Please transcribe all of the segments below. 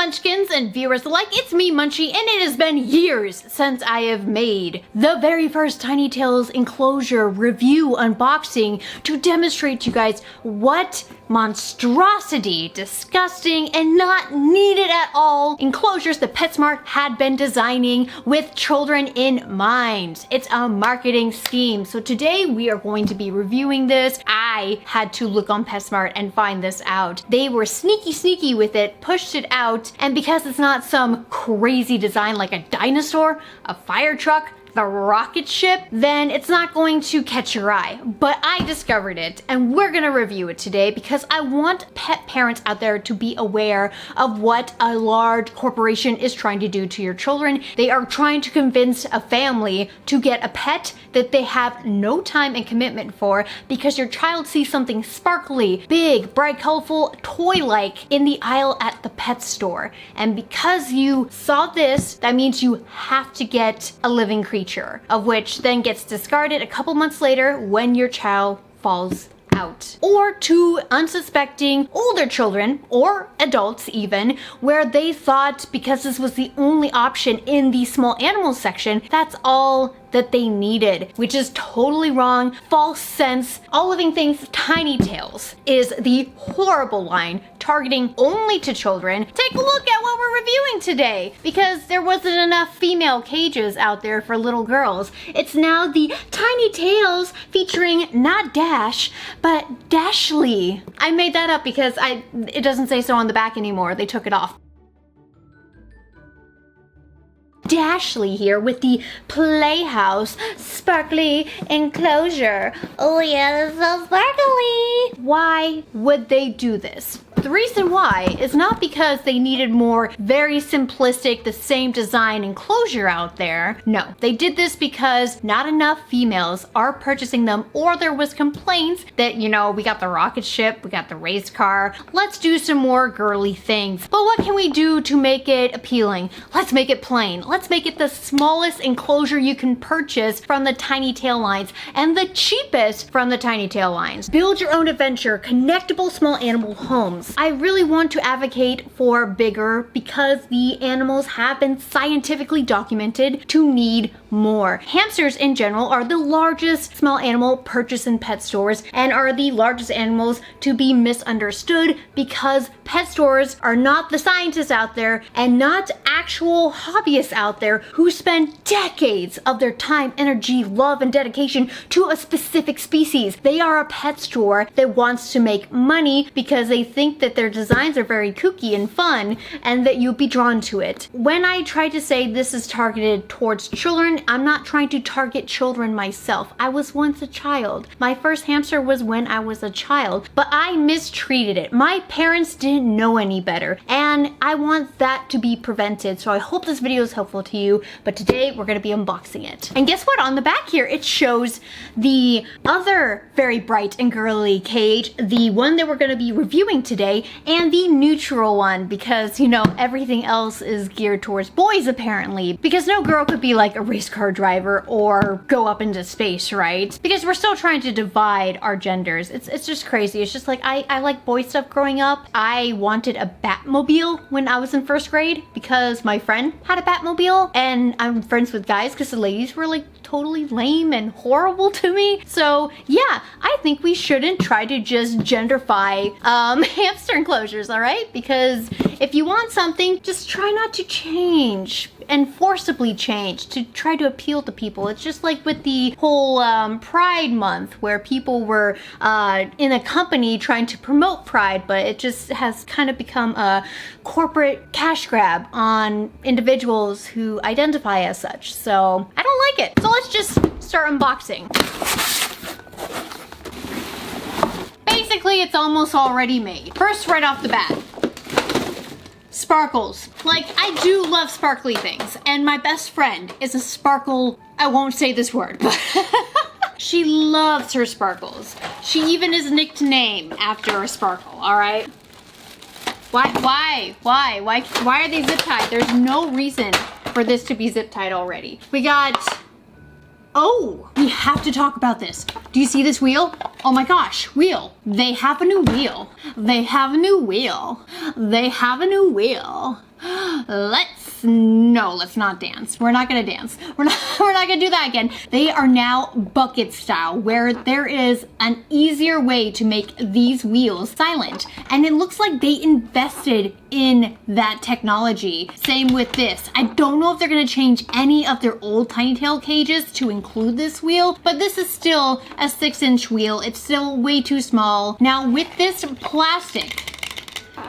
Munchkins and viewers alike, it's me, Munchie, and it has been years since I have made the very first Tiny Tales enclosure review unboxing to demonstrate to you guys what monstrosity, disgusting, and not needed at all enclosures that Petsmart had been designing with children in mind. It's a marketing scheme. So today we are going to be reviewing this. I had to look on Petsmart and find this out. They were sneaky with it, pushed it out, and because it's not some crazy design like a dinosaur, a fire truck, the rocket ship, then it's not going to catch your eye. But I discovered it and we're gonna review it today because I want pet parents out there to be aware of what a large corporation is trying to do to your children. They are trying to convince a family to get a pet that they have no time and commitment for because your child sees something sparkly, big, bright, colorful, toy-like in the aisle at the pet store. And because you saw this, that means you have to get a living creature, of which then gets discarded a couple months later when your child falls out. Or to unsuspecting older children or adults even, where they thought because this was the only option in the small animals section, that's all that they needed, which is totally wrong. False sense. All Living Things Tiny Tales is the horrible line targeting only to children. Take a look at what we're reviewing today because there wasn't enough female cages out there for little girls. It's now the Tiny Tales featuring not Dash, but Dashly. I made that up because it doesn't say so on the back anymore. They took it off. Dashly here with the Playhouse sparkly enclosure. Oh yeah, it's so sparkly. Why would they do this? The reason why is not because they needed more very simplistic, the same design enclosure out there. No, they did this because not enough females are purchasing them, or there was complaints that, you know, we got the rocket ship, we got the race car, let's do some more girly things. But what can we do to make it appealing? Let's make it plain. Let's make it the smallest enclosure you can purchase from the Tiny Tail lines and the cheapest from the Tiny Tail lines. Build your own adventure, connectable small animal homes. I really want to advocate for bigger because the animals have been scientifically documented to need more. Hamsters in general are the largest small animal purchased in pet stores and are the largest animals to be misunderstood because pet stores are not the scientists out there and not actual hobbyists out there who spend decades of their time, energy, love, and dedication to a specific species. They are a pet store that wants to make money because they think that their designs are very kooky and fun and that you'll be drawn to it. When I try to say this is targeted towards children, I'm not trying to target children myself. I was once a child. My first hamster was when I was a child, but I mistreated it. My parents didn't know any better, and I want that to be prevented. So I hope this video is helpful to you, but today we're gonna be unboxing it. And guess what? On the back here, it shows the other very bright and girly cage, the one that we're gonna be reviewing today, and the neutral one because, you know, everything else is geared towards boys apparently, because no girl could be like a race car driver or go up into space, right? Because we're still trying to divide our genders. It's just crazy. It's just like I like boy stuff growing up. I wanted a Batmobile when I was in first grade because my friend had a Batmobile, and I'm friends with guys because the ladies were like totally lame and horrible to me. So yeah, I think we shouldn't try to just genderfy hamster enclosures, all right? Because if you want something, just try not to change and forcibly change to try to appeal to people. It's just like with the whole Pride Month where people were in a company trying to promote Pride, but it just has kind of become a corporate cash grab on individuals who identify as such. So I don't like it. So let's just start unboxing. Basically, it's almost already made. First, right off the bat, sparkles. Like, I do love sparkly things, and my best friend is a sparkle, I won't say this word, but she loves her sparkles. She even is nicknamed after a sparkle, all right? Why are they zip tied? There's no reason for this to be zip tied already. We got Oh, we have to talk about this. Do you see this wheel? Oh my gosh, wheel. They have a new wheel. They have a new wheel. They have a new wheel. Let's not dance. We're not gonna dance. We're not gonna do that again. They are now bucket style, where there is an easier way to make these wheels silent. And it looks like they invested in that technology. Same with this. I don't know if they're gonna change any of their old tiny tail cages to include this wheel, but this is still a 6-inch wheel. It's still way too small. Now with this plastic,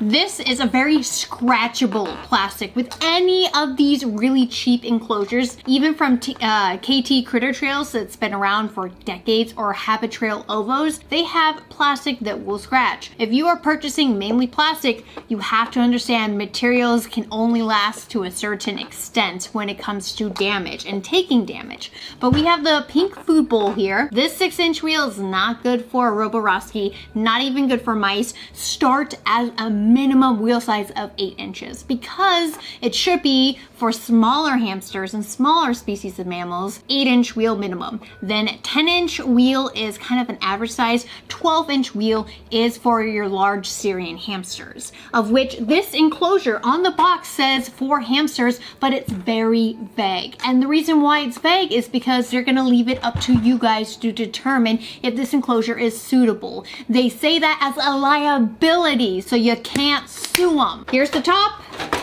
this is a very scratchable plastic. With any of these really cheap enclosures, even from KT Critter Trails that's been around for decades, or Habit Trail Ovos, they have plastic that will scratch. If you are purchasing mainly plastic, you have to understand materials can only last to a certain extent when it comes to damage and taking damage. But we have the pink food bowl here. This 6-inch wheel is not good for a Roborosky, not even good for mice. Start as a minimum wheel size of 8 inches, because it should be for smaller hamsters and smaller species of mammals, 8-inch wheel minimum. Then 10-inch wheel is kind of an average size. 12-inch wheel is for your large Syrian hamsters, of which this enclosure on the box says for hamsters, but it's very vague. And the reason why it's vague is because they're gonna leave it up to you guys to determine if this enclosure is suitable. They say that as a liability, so you can't sue them. Here's the top.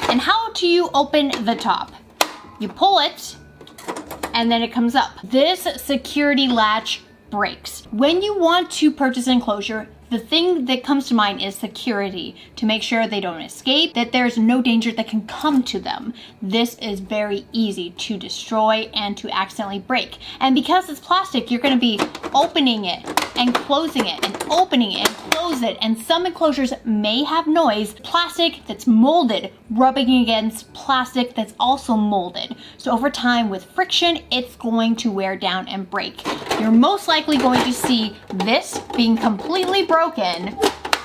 And how do you open the top? You pull it, and then it comes up. This security latch breaks. When you want to purchase an enclosure, the thing that comes to mind is security, to make sure they don't escape, that there's no danger that can come to them. This is very easy to destroy and to accidentally break. And because it's plastic, you're gonna be opening it and closing it and opening it and close it. And some enclosures may have noise. Plastic that's molded, rubbing against plastic that's also molded. So over time with friction, it's going to wear down and break. You're most likely going to see this being completely broken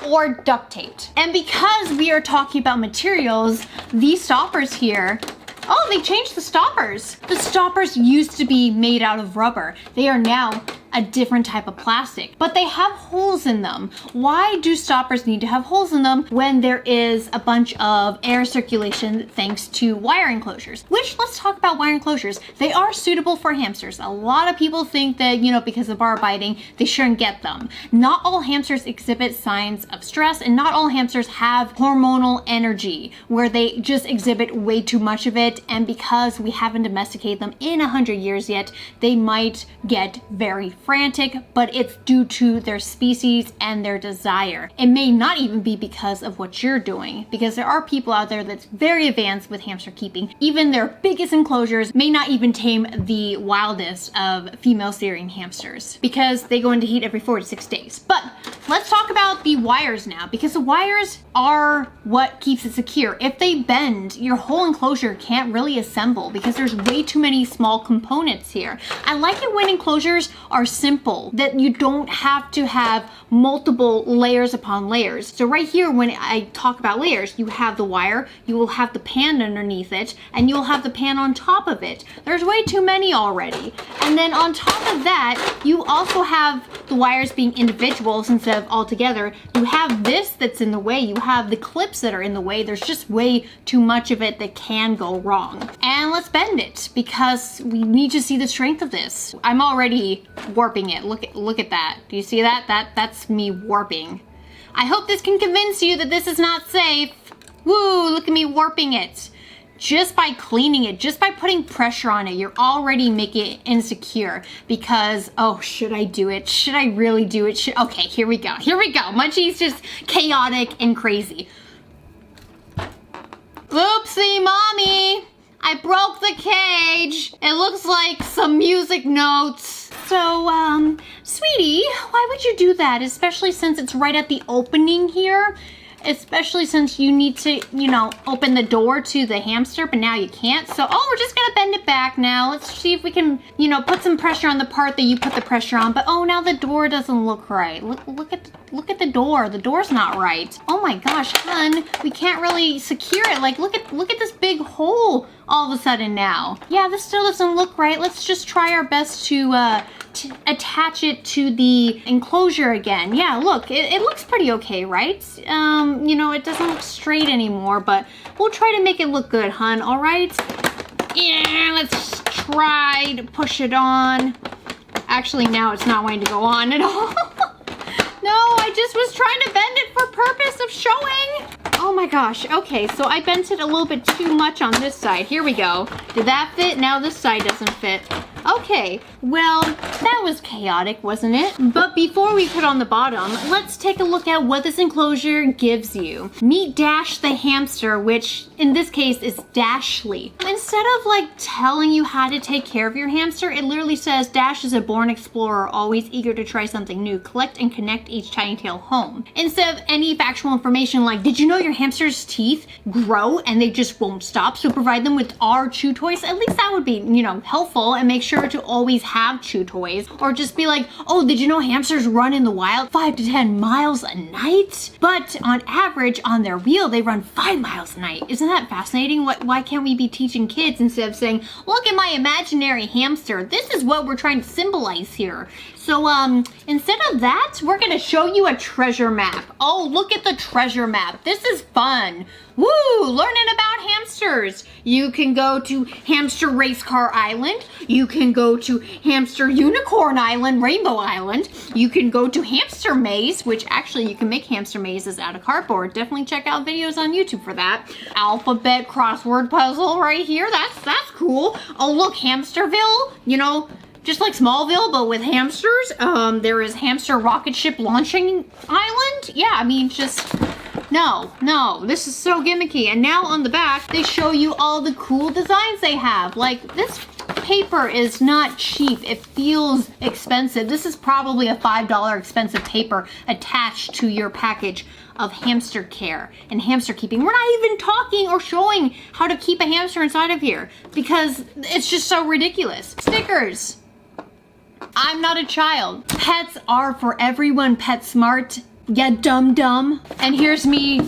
or duct taped. And because we are talking about materials, these stoppers here, oh, they changed the stoppers. The stoppers used to be made out of rubber. They are now a different type of plastic, but they have holes in them. Why do stoppers need to have holes in them when there is a bunch of air circulation thanks to wire enclosures? Which, let's talk about wire enclosures. They are suitable for hamsters. A lot of people think that, you know, because of bar biting, they shouldn't get them. Not all hamsters exhibit signs of stress, and not all hamsters have hormonal energy where they just exhibit way too much of it. And because we haven't domesticated them in 100 years yet, they might get very frantic, but it's due to their species and their desire. It may not even be because of what you're doing, because there are people out there that's very advanced with hamster keeping. Even their biggest enclosures may not even tame the wildest of female Syrian hamsters, because they go into heat every 4 to 6 days. But let's talk about the wires now, because the wires are what keeps it secure. If they bend, your whole enclosure can't really assemble because there's way too many small components here. I like it when enclosures are simple, that you don't have to have multiple layers upon layers. So right here, when I talk about layers, you have the wire, you will have the pan underneath it, and you'll have the pan on top of it. There's way too many already. And then on top of that, you also have the wires being individuals instead of all together. You have this that's in the way, you have the clips that are in the way. There's just way too much of it that can go wrong. And let's bend it, because we need to see the strength of this. I'm already warping it. Look at that. Do you see that? That's me warping. I hope this can convince you that this is not safe. Woo, look at me warping it. Just by cleaning it, just by putting pressure on it, you're already making it insecure because, oh, should I do it? Should I really do it? Okay, here we go. Here we go. Munchie's just chaotic and crazy. Oopsie, mommy. I broke the cage. It looks like some music notes. So, sweetie, why would you do that? Especially since it's right at the opening here. especially since you need to, you know, open the door to the hamster, but now you can't. So, oh, we're just gonna bend it back now. Let's see if we can, you know, put some pressure on the part that you put the pressure on. But oh, now the door doesn't look right. Look at the door. The door's not right. Oh my gosh, hun, we can't really secure it. Like, look at this big hole all of a sudden now. Yeah, this still doesn't look right. Let's just try our best to attach it to the enclosure again. Yeah, look, it looks pretty okay, right? You know, it doesn't look straight anymore, but we'll try to make it look good, hun, all right? Yeah, let's try to push it on. Actually, now it's not going to go on at all. No, I just was trying to bend it for purpose of showing. Oh my gosh, okay, so I bent it a little bit too much on this side. Here we go. Did that fit? Now this side doesn't fit. Okay, well, that was chaotic, wasn't it? But before we put on the bottom, let's take a look at what this enclosure gives you. Meet Dash the hamster, which in this case is Dashly. Instead of like telling you how to take care of your hamster, it literally says Dash is a born explorer, always eager to try something new, collect and connect each tiny tail home. Instead of any factual information like, did you know your hamster's teeth grow and they just won't stop, so provide them with our chew toys? At least that would be, you know, helpful, and make sure to always have chew toys. Or just be like, oh, did you know hamsters run in the wild 5 to 10 miles a night? But on average, on their wheel, they run 5 miles a night. Isn't that fascinating? Why can't we be teaching kids instead of saying, look at my imaginary hamster. This is what we're trying to symbolize here. So, instead of that, we're gonna show you a treasure map. Oh, look at the treasure map. This is fun. Woo, learning about hamsters. You can go to Hamster Race Car Island. You can go to Hamster Unicorn Island, Rainbow Island. You can go to Hamster Maze, which actually you can make hamster mazes out of cardboard. Definitely check out videos on YouTube for that. Alphabet crossword puzzle right here. That's cool. Oh, look, Hamsterville, you know, just like Smallville, but with hamsters. There is Hamster Rocket Ship Launching Island. Yeah, I mean, just, no, this is so gimmicky. And now on the back, they show you all the cool designs they have. Like, this paper is not cheap. It feels expensive. This is probably a $5 expensive paper attached to your package of hamster care and hamster keeping. We're not even talking or showing how to keep a hamster inside of here because it's just so ridiculous. Stickers. I'm not a child. Pets are for everyone, Petsmart. Yeah, dumb. And here's me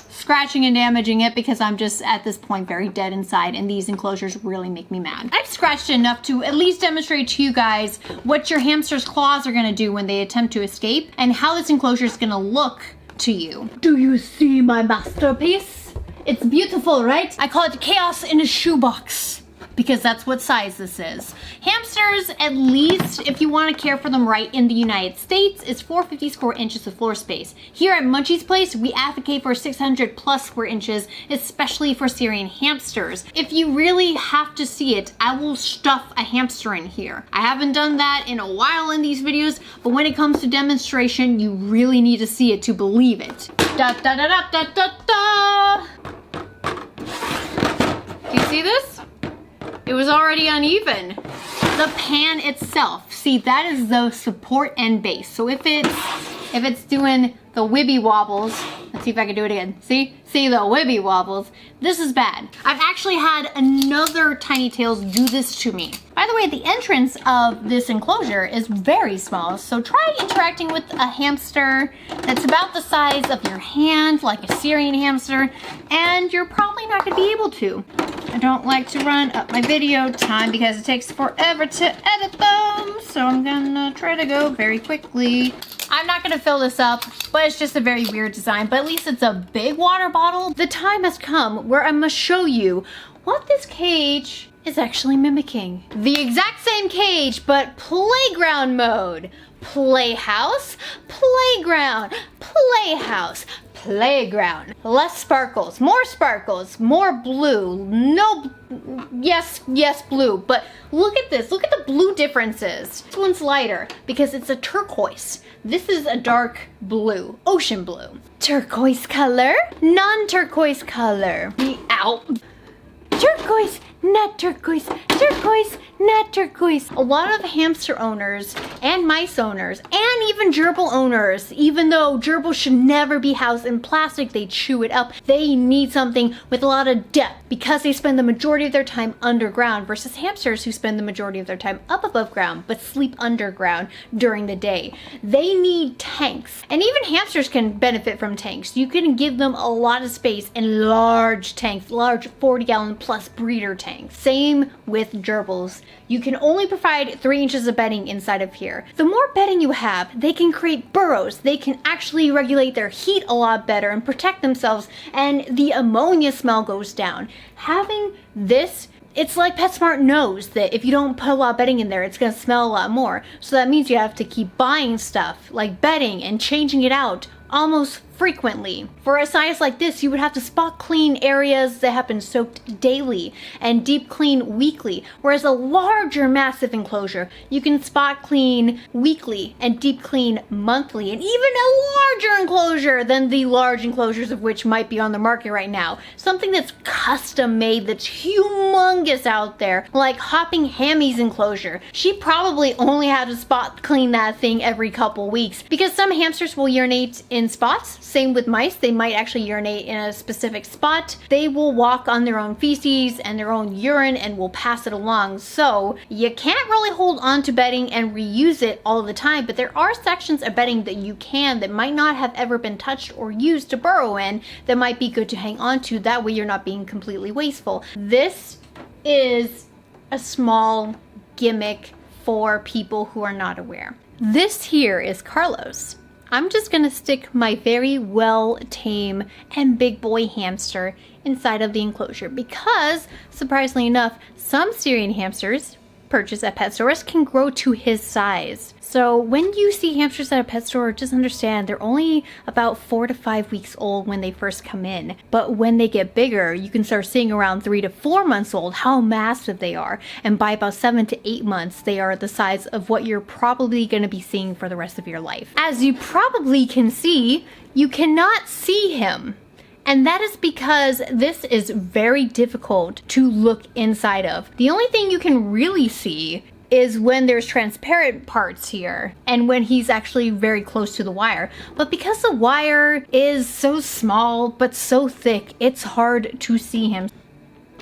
scratching and damaging it because I'm just at this point very dead inside, and these enclosures really make me mad. I've scratched enough to at least demonstrate to you guys what your hamster's claws are gonna do when they attempt to escape and how this enclosure is gonna look to you. Do you see my masterpiece? It's beautiful, right? I call it chaos in a shoebox because that's what size this is. Hamsters, at least if you want to care for them right in the United States, is 450 square inches of floor space. Here at Munchie's place, we advocate for 600 plus square inches, especially for Syrian hamsters. If you really have to see it, I will stuff a hamster in here. I haven't done that in a while in these videos, but when it comes to demonstration, you really need to see it to believe it. Da da da da da da da! Do you see this? It was already uneven. The pan itself, see, that is the support and base. So if it's doing the wibby wobbles, let's see if I can do it again. See the wibby wobbles. This is bad. I've actually had another Tiny Tails do this to me. By the way, the entrance of this enclosure is very small, so try interacting with a hamster that's about the size of your hand, like a Syrian hamster, and you're probably not gonna be able to. I don't like to run up my video time because it takes forever to edit them, so I'm gonna try to go very quickly. I'm not gonna fill this up, but it's just a very weird design, but at least it's a big water bottle. The time has come where I must show you what this cage is actually mimicking. The exact same cage, but playground mode. Playhouse, playground, playhouse, playground. Less sparkles, more blue. No, yes, blue. But look at this, look at the blue differences. This one's lighter because it's a turquoise. This is a dark blue, ocean blue. Turquoise color, non-turquoise color. Ow. Turquoise, not turquoise, turquoise, not turquoise. A lot of hamster owners and mice owners and even gerbil owners, even though gerbils should never be housed in plastic, they chew it up. They need something with a lot of depth because they spend the majority of their time underground versus hamsters who spend the majority of their time up above ground but sleep underground during the day. They need tanks. And even hamsters can benefit from tanks. You can give them a lot of space in large tanks, large 40-gallon plus breeder tanks. Same with gerbils. You can only provide 3 inches of bedding inside of here. The more bedding you have, they can create burrows. They can actually regulate their heat a lot better and protect themselves, and the ammonia smell goes down. Having this, it's like Petsmart knows that if you don't put a lot of bedding in there, it's gonna smell a lot more. So that means you have to keep buying stuff like bedding and changing it out almost frequently. For a size like this, you would have to spot clean areas that have been soaked daily and deep clean weekly, whereas a larger massive enclosure, you can spot clean weekly and deep clean monthly, and even a larger enclosure than the large enclosures of which might be on the market right now. Something that's custom made, that's humongous out there, like Hopping Hammy's enclosure. She probably only had to spot clean that thing every couple weeks because some hamsters will urinate in spots. Same with mice, they might actually urinate in a specific spot. They will walk on their own feces and their own urine and will pass it along. So you can't really hold on to bedding and reuse it all the time, but there are sections of bedding that you can that might not have ever been touched or used to burrow in that might be good to hang on to. That way you're not being completely wasteful. This is a small gimmick for people who are not aware. This here is Carlos. I'm just gonna stick my very well tame and big boy hamster inside of the enclosure because, surprisingly enough, some Syrian hamsters purchased at pet stores can grow to his size. So when you see hamsters at a pet store, just understand they're only about 4 to 5 weeks old when they first come in. But when they get bigger, you can start seeing around 3 to 4 months old how massive they are. And by about 7 to 8 months, they are the size of what you're probably going to be seeing for the rest of your life. As you probably can see, you cannot see him. And that is because this is very difficult to look inside of. The only thing you can really see is when there's transparent parts here and when he's actually very close to the wire. But because the wire is so small but so thick, it's hard to see him.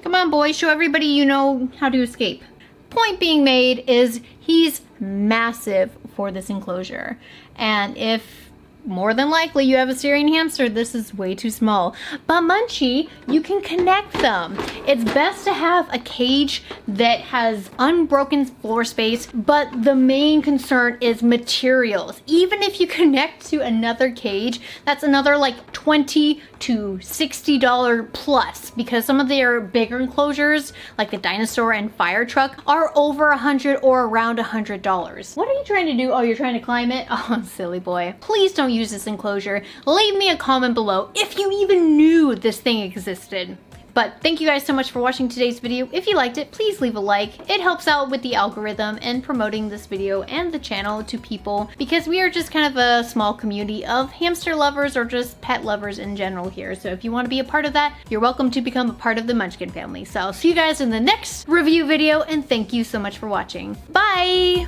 Come on, boy, show everybody you know how to escape. Point being made is he's massive for this enclosure. And if more than likely you have a Syrian hamster, this is way too small. But Munchie, you can connect them. It's best to have a cage that has unbroken floor space, but the main concern is materials. Even if you connect to another cage, that's another like $20 to $60 plus, because some of their bigger enclosures, like the dinosaur and fire truck, are over $100 or around $100. What are you trying to do? Oh, you're trying to climb it? Oh, silly boy. Please don't use this enclosure. Leave me a comment below if you even knew this thing existed. But thank you guys so much for watching today's video. If you liked it, please leave a like. It helps out with the algorithm and promoting this video and the channel to people, because we are just kind of a small community of hamster lovers or just pet lovers in general here. So if you want to be a part of that, you're welcome to become a part of the Munchkin family. So I'll see you guys in the next review video, and thank you so much for watching. Bye!